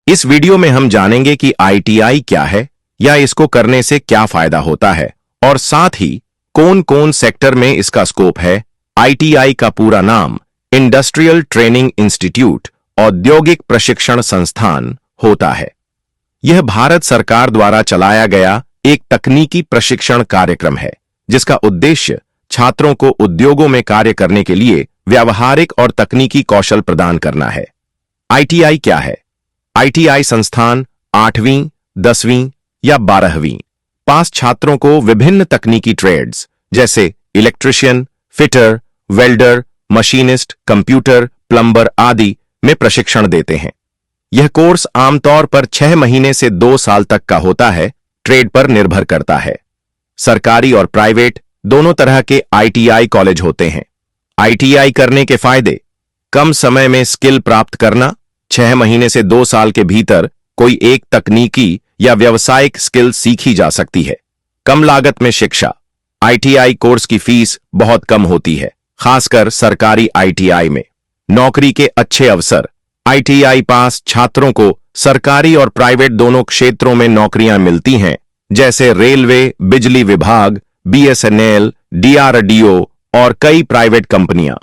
इस वीडियो में हम जानेंगे कि आईटीआई क्या है या इसको करने से क्या फायदा होता है और साथ ही कौन कौन सेक्टर में इसका स्कोप है। आईटीआई का पूरा नाम इंडस्ट्रियल ट्रेनिंग इंस्टीट्यूट औद्योगिक प्रशिक्षण संस्थान होता है। यह भारत सरकार द्वारा चलाया गया एक तकनीकी प्रशिक्षण कार्यक्रम है जिसका उद्देश्य छात्रों को उद्योगों में कार्य करने के लिए व्यावहारिक और तकनीकी कौशल प्रदान करना है। आईटीआई क्या है? आईटीआई संस्थान 8वीं, 10वीं या 12वीं पास छात्रों को विभिन्न तकनीकी ट्रेड्स जैसे electrician, fitter, welder, machinist, computer, plumber आदि में प्रशिक्षण देते हैं। यह कोर्स आमतौर पर 6 महीने से 2 साल तक का होता है, ट्रेड पर निर्भर करता है। सरकारी और प्राइवेट दोनों तरह के आईटीआई कॉलेज होते हैं। आईटीआई करने के फायदे: कम समय में स्किल प्राप्त करना, 6 महीने से 2 साल के भीतर कोई एक तकनीकी या व्यावसायिक स्किल सीखी जा सकती है। कम लागत में शिक्षा, आईटीआई कोर्स की फीस बहुत कम होती है, खासकर सरकारी आईटीआई में। नौकरी के अच्छे अवसर, आईटीआई पास छात्रों को सरकारी और प्राइवेट दोनों क्षेत्रों में नौकरियां मिलती हैं, जैसे रेलवे, बिजली विभाग, बीएसएनएल, डीआरडीओ और कई प्राइवेट कंपनियां।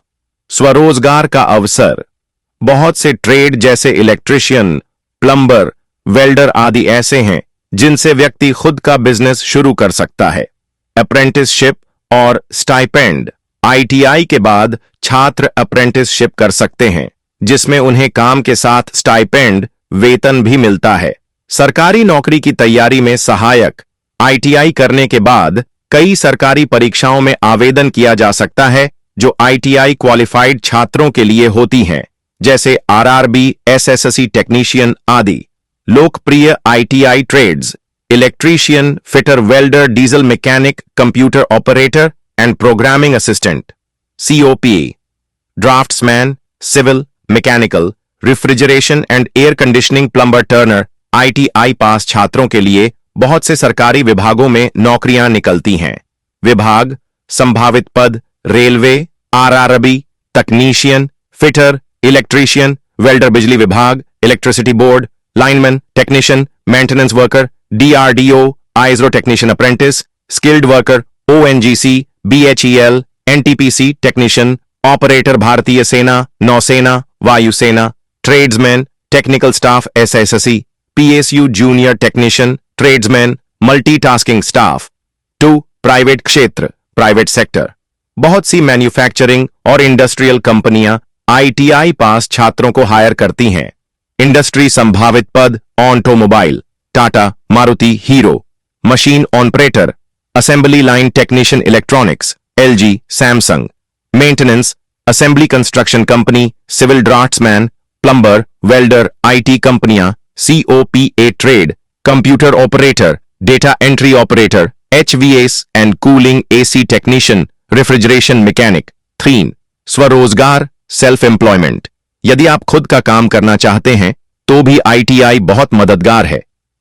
स्वरोजगार का अवसर, बहुत से ट्रेड जैसे इलेक्ट्रिशियन, प्लम्बर, वेल्डर आदि ऐसे हैं जिनसे व्यक्ति खुद का बिजनेस शुरू कर सकता है। अप्रेंटिसशिप और स्टाइपेंड, आईटीआई के बाद छात्र अप्रेंटिसशिप कर सकते हैं जिसमें उन्हें काम के साथ स्टाइपेंड, वेतन भी मिलता है। सरकारी नौकरी की तैयारी में सहायक, आईटीआई करने के बाद कई सरकारी परीक्षाओं में आवेदन किया जा सकता है जो आईटीआई क्वालिफाइड छात्रों के लिए होती हैं, जैसे आरआरबी, एसएससी टेक्नीशियन आदि। लोकप्रिय ITI trades: electrician, fitter, welder, diesel mechanic, computer operator and programming assistant. COPA: draftsman, civil, mechanical, refrigeration and air conditioning, plumber, turner. ITI pass छात्रों के लिए बहुत से सरकारी विभागों में नौकरियां निकलती हैं। विभाग: संभावित पद railway, RRB, technician, fitter, electrician, welder, बिजली विभाग, electricity board, lineman, technician, maintenance worker, DRDO, ISRO technician apprentice, skilled worker, ONGC, BHEL, NTPC technician, operator, भारतीय सेना, नौसेना, वायुसेना, tradesman, technical staff, SSC, PSU junior technician, tradesman, multitasking staff. 2. Private क्षेत्र, private sector, बहुत सी manufacturing और इंडस्ट्रियल कंपनियां ITI pass छात्रों को हायर करती हैं। इंडस्ट्री संभावित पद automobile, Tata, Maruti, Hero, machine operator, assembly line technician, electronics, LG, Samsung, maintenance, assembly construction company, civil draftsman, plumber, welder, IT कंपनियां, COPA trade, computer operator, data entry operator, HVAC and cooling AC technician, refrigeration mechanic. 3. स्वरोजगार, self employment, यदि आप खुद का काम करना चाहते हैं तो भी आईटीआई बहुत मददगार है।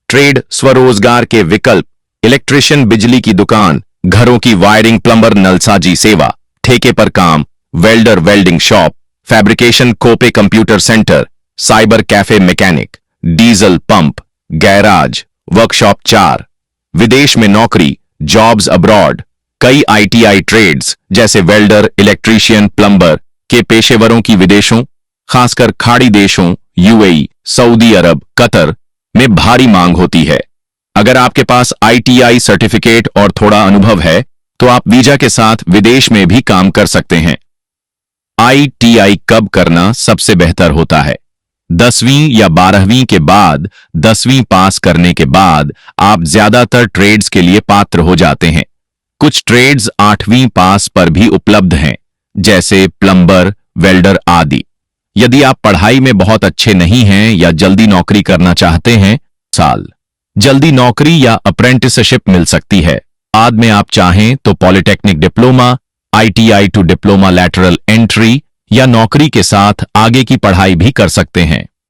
ट्रेड स्वरोजगार के विकल्प: इलेक्ट्रिशियन, बिजली की दुकान, घरों की वायरिंग, प्लम्बर, नलसाजी सेवा, ठेके पर काम, welder, welding shop, fabrication, COPA computer centre, cyber cafe mechanic, diesel pump, garage, workshop. 4. विदेश में नौकरी, जॉब्स अब्रॉड, कई आईटीआई ट्रेड्स जैसे वेल्डर, इलेक्ट्रीशियन, प्लम्बर के पेशेवरों की विदेशों, खासकर खाड़ी देशों, यूएई, सऊदी अरब, कतर में भारी मांग होती है। अगर आपके पास आईटीआई सर्टिफिकेट और थोड़ा अनुभव है तो आप वीजा के साथ विदेश में भी काम कर सकते हैं। आईटीआई कब करना सबसे बेहतर होता है? 10वीं या 12वीं के बाद। 10वीं पास करने के बाद आप ज्यादातर ट्रेड्स के लिए पात्र हो जाते हैं। कुछ ट्रेड्स 8वीं पास पर भी उपलब्ध हैं, जैसे प्लम्बर, वेल्डर आदि। यदि आप पढ़ाई में बहुत अच्छे नहीं हैं या जल्दी नौकरी करना चाहते हैं, साल जल्दी नौकरी या अप्रेंटिसशिप मिल सकती है। बाद में आप चाहें तो polytechnic diploma, ITI to diploma lateral entry या नौकरी के साथ आगे की पढ़ाई भी कर सकते हैं।